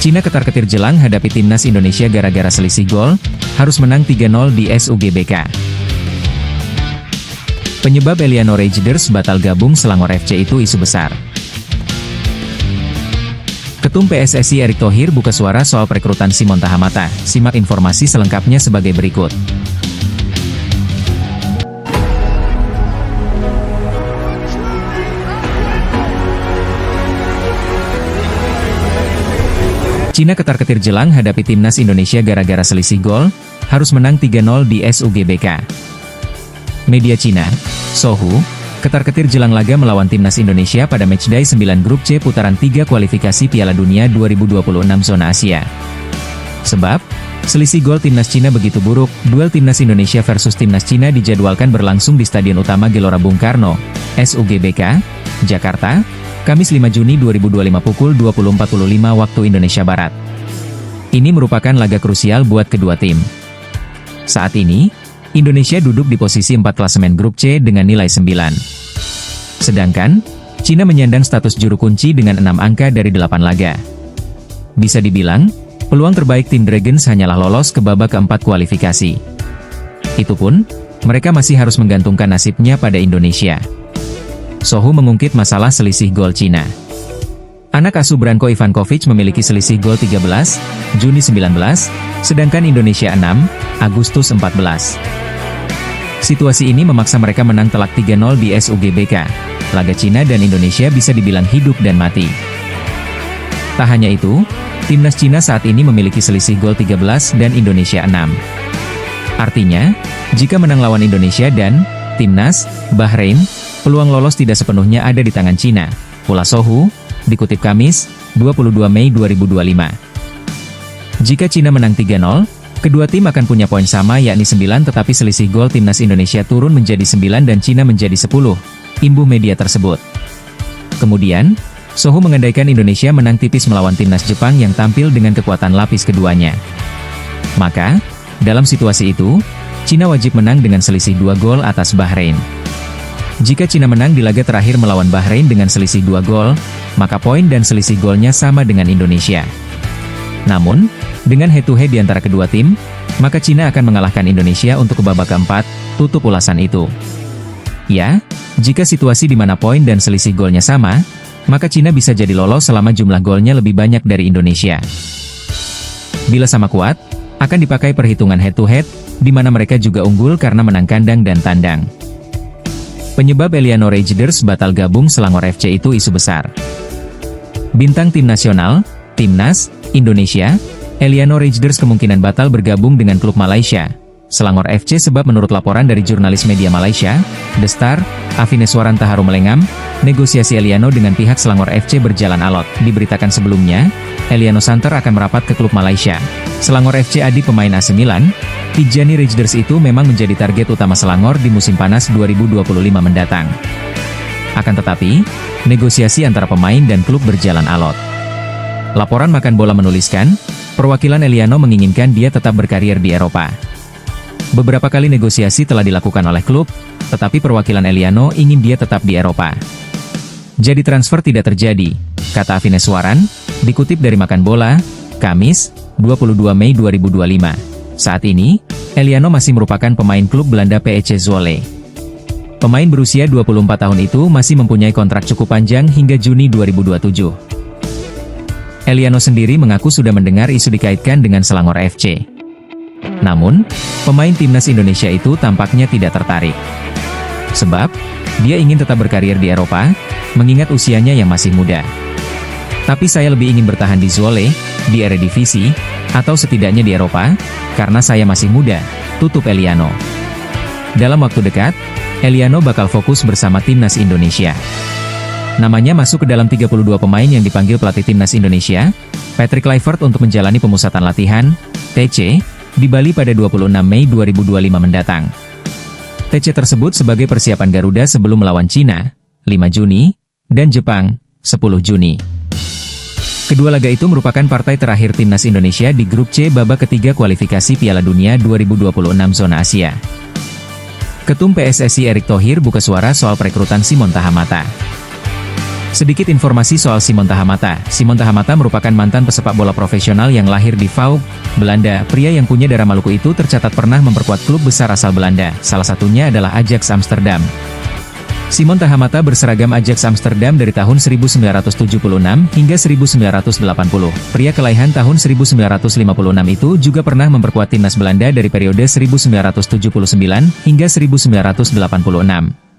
Cina ketar-ketir jelang hadapi timnas Indonesia gara-gara selisih gol, harus menang 3-0 di SUGBK. Penyebab Eliano Rejders batal gabung Selangor FC itu isu besar. Ketum PSSI Erick Thohir buka suara soal perekrutan Simon Tahamata. Simak informasi selengkapnya sebagai berikut. Cina ketar-ketir jelang hadapi timnas Indonesia gara-gara selisih gol, harus menang 3-0 di SUGBK. Media Cina, Sohu, ketar-ketir jelang laga melawan timnas Indonesia pada matchday 9 grup C putaran 3 kualifikasi Piala Dunia 2026 zona Asia. Sebab, selisih gol timnas Cina begitu buruk, duel timnas Indonesia versus timnas Cina dijadwalkan berlangsung di Stadion Utama Gelora Bung Karno, SUGBK, Jakarta, Kamis 5 Juni 2025 pukul 20.45 waktu Indonesia Barat. Ini merupakan laga krusial buat kedua tim. Saat ini, Indonesia duduk di posisi 4 klasemen grup C dengan nilai 9. Sedangkan, Cina menyandang status juru kunci dengan 6 angka dari 8 laga. Bisa dibilang, peluang terbaik tim Dragons hanyalah lolos ke babak keempat kualifikasi. Itu pun, mereka masih harus menggantungkan nasibnya pada Indonesia. Sohu mengungkit masalah selisih gol Cina. Anak asuh Branko Ivankovic memiliki selisih gol 13, Juni 19, sedangkan Indonesia 6, Agustus 14. Situasi ini memaksa mereka menang telak 3-0 di SUGBK. Laga Cina dan Indonesia bisa dibilang hidup dan mati. Tak hanya itu, timnas Cina saat ini memiliki selisih gol 13 dan Indonesia 6. Artinya, jika menang lawan Indonesia dan timnas Bahrain, peluang lolos tidak sepenuhnya ada di tangan Cina, pula Sohu, dikutip Kamis, 22 Mei 2025. Jika Cina menang 3-0, kedua tim akan punya poin sama yakni 9 tetapi selisih gol timnas Indonesia turun menjadi 9 dan Cina menjadi 10, imbuh media tersebut. Kemudian, Sohu mengandaikan Indonesia menang tipis melawan timnas Jepang yang tampil dengan kekuatan lapis keduanya. Maka, dalam situasi itu, Cina wajib menang dengan selisih 2 gol atas Bahrain. Jika Cina menang di laga terakhir melawan Bahrain dengan selisih 2 gol, maka poin dan selisih golnya sama dengan Indonesia. Namun, dengan head-to-head di antara kedua tim, maka Cina akan mengalahkan Indonesia untuk ke babak keempat, tutup ulasan itu. Ya, jika situasi di mana poin dan selisih golnya sama, maka Cina bisa jadi lolos selama jumlah golnya lebih banyak dari Indonesia. Bila sama kuat, akan dipakai perhitungan head-to-head, di mana mereka juga unggul karena menang kandang dan tandang. Penyebab Eliano Rejders batal gabung Selangor FC itu isu besar. Bintang tim nasional, Timnas, Indonesia, Eliano Rejders kemungkinan batal bergabung dengan klub Malaysia, Selangor FC sebab menurut laporan dari jurnalis media Malaysia, The Star, Avineswaran Taharu Melengam, negosiasi Eliano dengan pihak Selangor FC berjalan alot. Diberitakan sebelumnya, Eliano Santer akan merapat ke klub Malaysia. Selangor FC adik pemain AC Milan, Tijani Rejders itu memang menjadi target utama Selangor di musim panas 2025 mendatang. Akan tetapi, negosiasi antara pemain dan klub berjalan alot. Laporan Makan Bola menuliskan, perwakilan Eliano menginginkan dia tetap berkarir di Eropa. Beberapa kali negosiasi telah dilakukan oleh klub, tetapi perwakilan Eliano ingin dia tetap di Eropa. Jadi transfer tidak terjadi, kata Avineswaran, dikutip dari Makan Bola, Kamis, 22 Mei 2025. Saat ini, Eliano masih merupakan pemain klub Belanda PEC Zwolle. Pemain berusia 24 tahun itu masih mempunyai kontrak cukup panjang hingga Juni 2027. Eliano sendiri mengaku sudah mendengar isu dikaitkan dengan Selangor FC. Namun, pemain timnas Indonesia itu tampaknya tidak tertarik. Sebab, dia ingin tetap berkarir di Eropa, mengingat usianya yang masih muda. Tapi saya lebih ingin bertahan di Zwolle, di Eredivisie, atau setidaknya di Eropa, karena saya masih muda, tutup Eliano. Dalam waktu dekat, Eliano bakal fokus bersama timnas Indonesia. Namanya masuk ke dalam 32 pemain yang dipanggil pelatih timnas Indonesia, Patrick Kluivert untuk menjalani pemusatan latihan, TC, di Bali pada 26 Mei 2025 mendatang. TC tersebut sebagai persiapan Garuda sebelum melawan Cina, 5 Juni, dan Jepang, 10 Juni. Kedua laga itu merupakan partai terakhir timnas Indonesia di grup C babak ketiga kualifikasi Piala Dunia 2026 zona Asia. Ketum PSSI Erick Thohir buka suara soal perekrutan Simon Tahamata. Sedikit informasi soal Simon Tahamata. Simon Tahamata merupakan mantan pesepak bola profesional yang lahir di Vaughan, Belanda. Pria yang punya darah Maluku itu tercatat pernah memperkuat klub besar asal Belanda, salah satunya adalah Ajax Amsterdam. Simon Tahamata berseragam Ajax Amsterdam dari tahun 1976 hingga 1980. Pria kelahiran tahun 1956 itu juga pernah memperkuat timnas Belanda dari periode 1979 hingga 1986.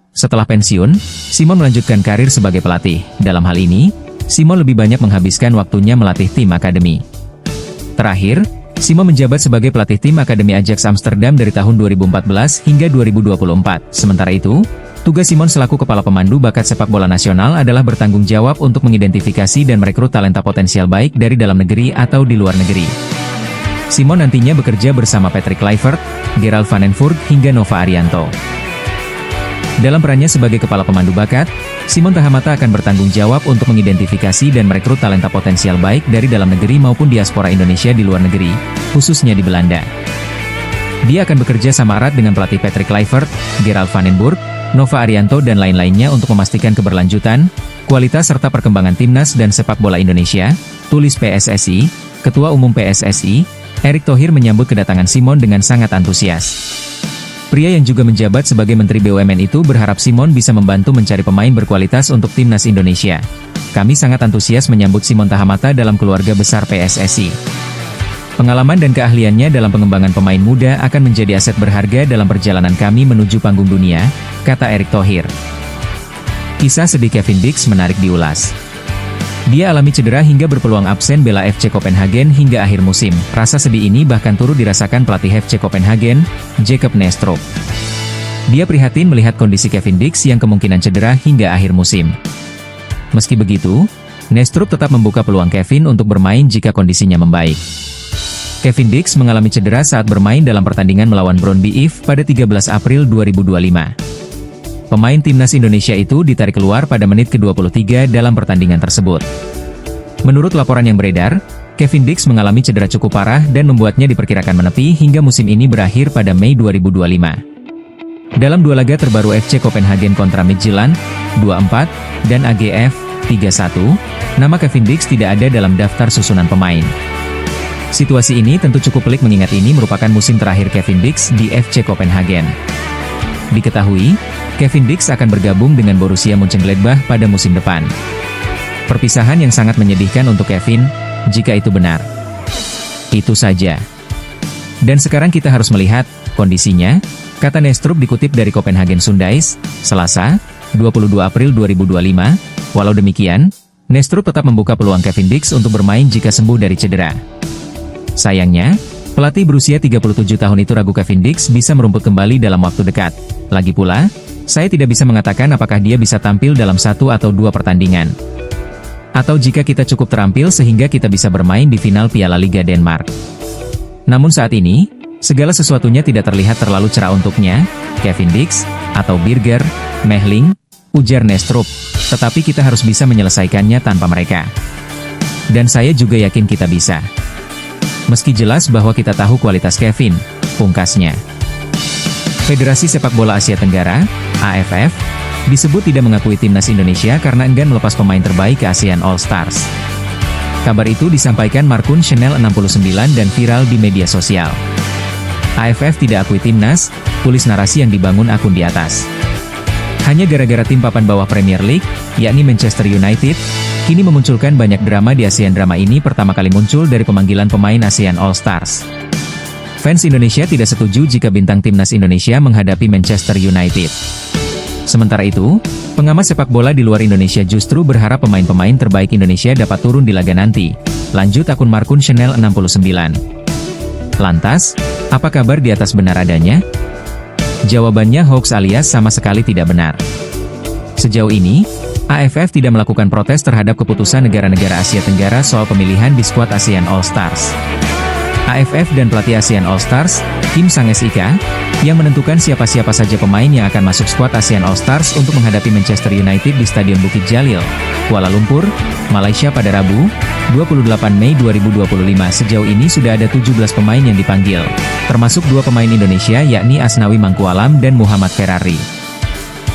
Setelah pensiun, Simon melanjutkan karir sebagai pelatih. Dalam hal ini, Simon lebih banyak menghabiskan waktunya melatih tim akademi. Terakhir, Simon menjabat sebagai pelatih tim akademi Ajax Amsterdam dari tahun 2014 hingga 2024. Sementara itu, tugas Simon selaku kepala pemandu bakat sepak bola nasional adalah bertanggung jawab untuk mengidentifikasi dan merekrut talenta potensial baik dari dalam negeri atau di luar negeri. Simon nantinya bekerja bersama Patrick Kluivert, Gerald van den Burg hingga Nova Arianto. Dalam perannya sebagai kepala pemandu bakat, Simon Tahamata akan bertanggung jawab untuk mengidentifikasi dan merekrut talenta potensial baik dari dalam negeri maupun diaspora Indonesia di luar negeri, khususnya di Belanda. Dia akan bekerja sama erat dengan pelatih Patrick Kluivert, Gerald van den Burg, Nova Arianto dan lain-lainnya untuk memastikan keberlanjutan, kualitas serta perkembangan timnas dan sepak bola Indonesia, tulis PSSI. Ketua Umum PSSI, Erick Thohir menyambut kedatangan Simon dengan sangat antusias. Pria yang juga menjabat sebagai Menteri BUMN itu berharap Simon bisa membantu mencari pemain berkualitas untuk timnas Indonesia. Kami sangat antusias menyambut Simon Tahamata dalam keluarga besar PSSI. Pengalaman dan keahliannya dalam pengembangan pemain muda akan menjadi aset berharga dalam perjalanan kami menuju panggung dunia, kata Erick Thohir. Kisah sedih Kevin Dix menarik diulas. Dia alami cedera hingga berpeluang absen bela FC Copenhagen hingga akhir musim. Rasa sedih ini bahkan turut dirasakan pelatih FC Copenhagen, Jacob Nestrup. Dia prihatin melihat kondisi Kevin Dix yang kemungkinan cedera hingga akhir musim. Meski begitu, Nestrup tetap membuka peluang Kevin untuk bermain jika kondisinya membaik. Kevin Dix mengalami cedera saat bermain dalam pertandingan melawan Brøndby IF pada 13 April 2025. Pemain timnas Indonesia itu ditarik keluar pada menit ke-23 dalam pertandingan tersebut. Menurut laporan yang beredar, Kevin Dix mengalami cedera cukup parah dan membuatnya diperkirakan menepi hingga musim ini berakhir pada Mei 2025. Dalam dua laga terbaru FC Copenhagen kontra Midtjylland, 2-4, dan AGF, 3-1, nama Kevin Dix tidak ada dalam daftar susunan pemain. Situasi ini tentu cukup pelik mengingat ini merupakan musim terakhir Kevin Dix di FC Copenhagen. Diketahui, Kevin Dix akan bergabung dengan Borussia Mönchengladbach pada musim depan. Perpisahan yang sangat menyedihkan untuk Kevin, jika itu benar. Itu saja. Dan sekarang kita harus melihat kondisinya, kata Nestrup dikutip dari Copenhagen Sundays, Selasa, 22 April 2025. Walau demikian, Nestrup tetap membuka peluang Kevin Dix untuk bermain jika sembuh dari cedera. Sayangnya, pelatih berusia 37 tahun itu ragu Kevin Dix bisa merumput kembali dalam waktu dekat. Lagi pula, saya tidak bisa mengatakan apakah dia bisa tampil dalam 1 atau 2 pertandingan. Atau jika kita cukup terampil sehingga kita bisa bermain di final Piala Liga Denmark. Namun saat ini, segala sesuatunya tidak terlihat terlalu cerah untuknya, Kevin Dix, atau Birger Meling, ujar Nestrup, tetapi kita harus bisa menyelesaikannya tanpa mereka. Dan saya juga yakin kita bisa. Meski jelas bahwa kita tahu kualitas Kevin, pungkasnya. Federasi Sepak Bola Asia Tenggara, AFF, disebut tidak mengakui timnas Indonesia karena enggan melepas pemain terbaik ke ASEAN All Stars. Kabar itu disampaikan Marcun Chanel 69 dan viral di media sosial. AFF tidak akui timnas, tulis narasi yang dibangun akun di atas. Hanya gara-gara tim papan bawah Premier League, yakni Manchester United, kini memunculkan banyak drama di ASEAN. Drama ini pertama kali muncul dari pemanggilan pemain ASEAN All Stars. Fans Indonesia tidak setuju jika bintang timnas Indonesia menghadapi Manchester United. Sementara itu, pengamat sepak bola di luar Indonesia justru berharap pemain-pemain terbaik Indonesia dapat turun di laga nanti. Lanjut akun Marcun Chanel 69. Lantas, apa kabar di atas benar adanya? Jawabannya hoax alias sama sekali tidak benar. Sejauh ini, AFF tidak melakukan protes terhadap keputusan negara-negara Asia Tenggara soal pemilihan di skuad ASEAN All Stars. AFF dan pelatih ASEAN All Stars, Kim Sang-SIK, yang menentukan siapa-siapa saja pemain yang akan masuk skuad ASEAN All Stars untuk menghadapi Manchester United di Stadion Bukit Jalil, Kuala Lumpur, Malaysia pada Rabu, 28 Mei 2025. Sejauh ini sudah ada 17 pemain yang dipanggil, termasuk 2 pemain Indonesia yakni Asnawi Mangkualam dan Muhammad Ferrari.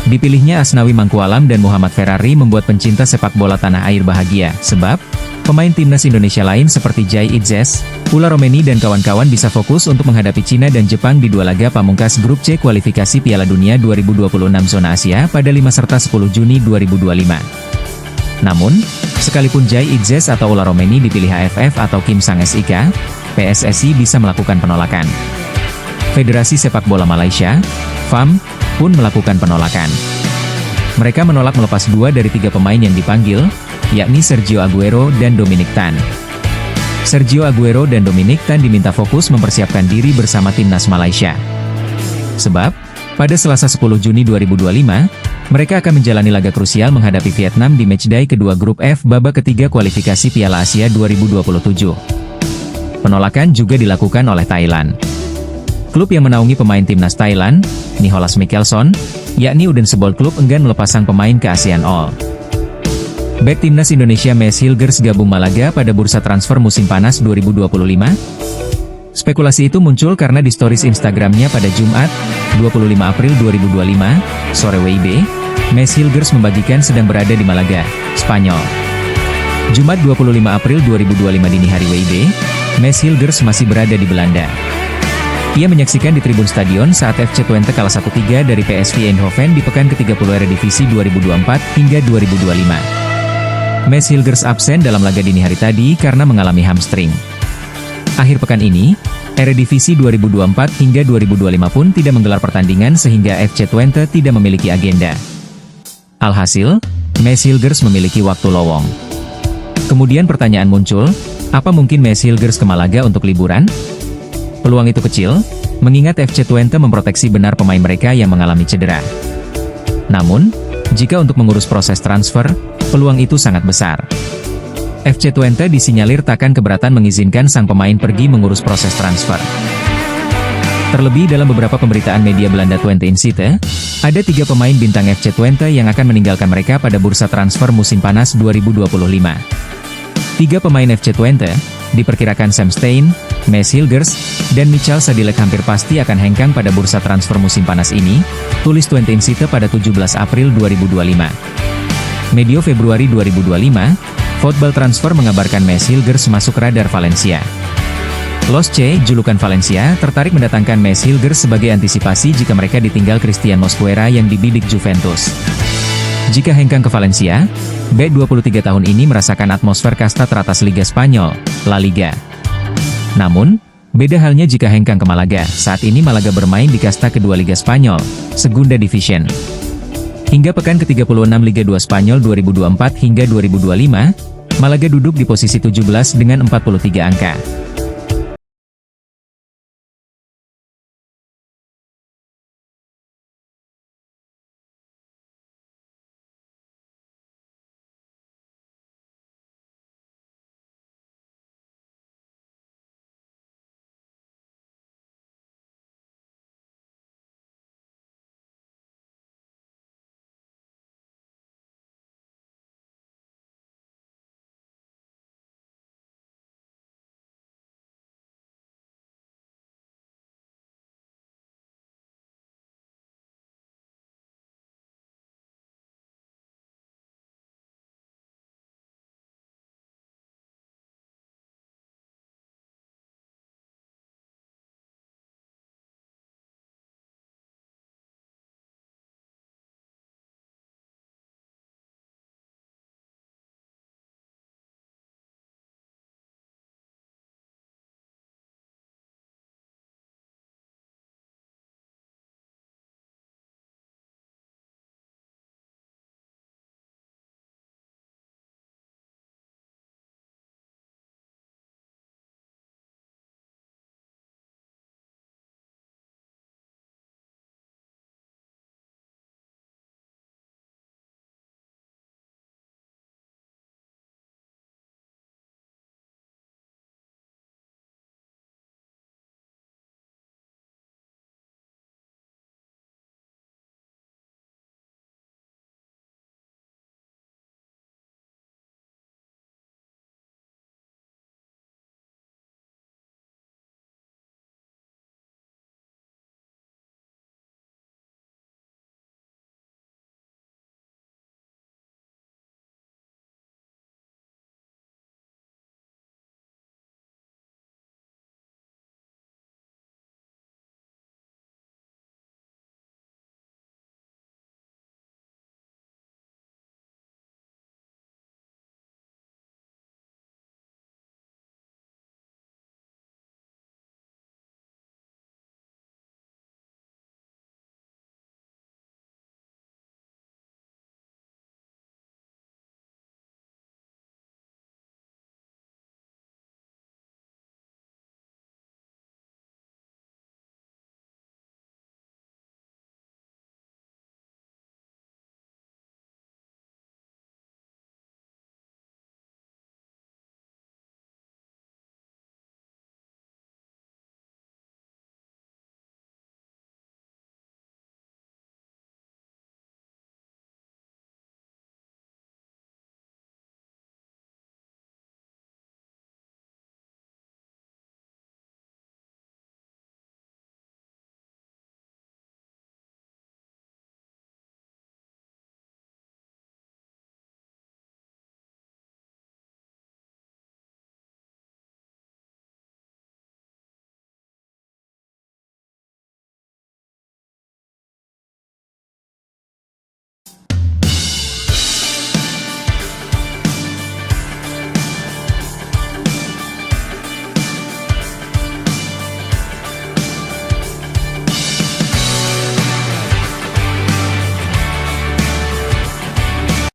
Dipilihnya Asnawi Mangkualam dan Muhammad Ferrari membuat pencinta sepak bola tanah air bahagia, sebab pemain timnas Indonesia lain seperti Jai Itzes, Ula Romeni dan kawan-kawan bisa fokus untuk menghadapi Cina dan Jepang di dua laga pamungkas grup C kualifikasi Piala Dunia 2026 zona Asia pada 5–10 Juni 2025. Namun, sekalipun Jai Itzes atau Ula Romeni dipilih AFF atau Kim Sang SIK, PSSI bisa melakukan penolakan. Federasi Sepak Bola Malaysia, FAM, pun melakukan penolakan. Mereka menolak melepas 2 dari 3 pemain yang dipanggil, yakni Sergio Aguero dan Dominic Tan. Sergio Aguero dan Dominic Tan diminta fokus mempersiapkan diri bersama timnas Malaysia. Sebab, pada Selasa 10 Juni 2025, mereka akan menjalani laga krusial menghadapi Vietnam di matchday kedua grup F babak ketiga kualifikasi Piala Asia 2027. Penolakan juga dilakukan oleh Thailand. Klub yang menaungi pemain timnas Thailand, Nicholas Mickelson, yakni Udense-Bold Club enggan melepas sang pemain ke ASEAN All. Bek timnas Indonesia Maes Hilgers gabung Malaga pada bursa transfer musim panas 2025. Spekulasi itu muncul karena di stories Instagramnya pada Jumat, 25 April 2025, sore WIB, Maes Hilgers membagikan sedang berada di Malaga, Spanyol. Jumat 25 April 2025 dini hari WIB, Maes Hilgers masih berada di Belanda. Ia menyaksikan di tribun stadion saat FC Twente kalah 1-3 dari PSV Eindhoven di pekan ke-30 Eredivisie 2024 hingga 2025. Maes Hilgers absen dalam laga dini hari tadi karena mengalami hamstring. Akhir pekan ini, Eredivisie 2024 hingga 2025 pun tidak menggelar pertandingan sehingga FC Twente tidak memiliki agenda. Alhasil, Maes Hilgers memiliki waktu lowong. Kemudian pertanyaan muncul, apa mungkin Maes Hilgers ke Malaga untuk liburan? Peluang itu kecil, mengingat FC Twente memproteksi benar pemain mereka yang mengalami cedera. Namun, jika untuk mengurus proses transfer, peluang itu sangat besar. FC Twente disinyalir takkan keberatan mengizinkan sang pemain pergi mengurus proses transfer. Terlebih dalam beberapa pemberitaan media Belanda Twente Insight, ada 3 pemain bintang FC Twente yang akan meninggalkan mereka pada bursa transfer musim panas 2025. 3 pemain FC Twente, diperkirakan Sam Stein, Maes Hilgers, dan Michal Sadilek hampir pasti akan hengkang pada bursa transfer musim panas ini, tulis Twente Insight pada 17 April 2025. Medio Februari 2025, Football Transfer mengabarkan Maes Hilgers masuk radar Valencia. Los C, julukan Valencia, tertarik mendatangkan Maes Hilgers sebagai antisipasi jika mereka ditinggal Christian Mosquera yang dibidik Juventus. Jika hengkang ke Valencia, bek 23 tahun ini merasakan atmosfer kasta teratas Liga Spanyol, La Liga. Namun, beda halnya jika hengkang ke Malaga. Saat ini Malaga bermain di kasta kedua Liga Spanyol, Segunda Division. Hingga pekan ke-36 Liga 2 Spanyol 2024 hingga 2025, Malaga duduk di posisi 17 dengan 43 angka.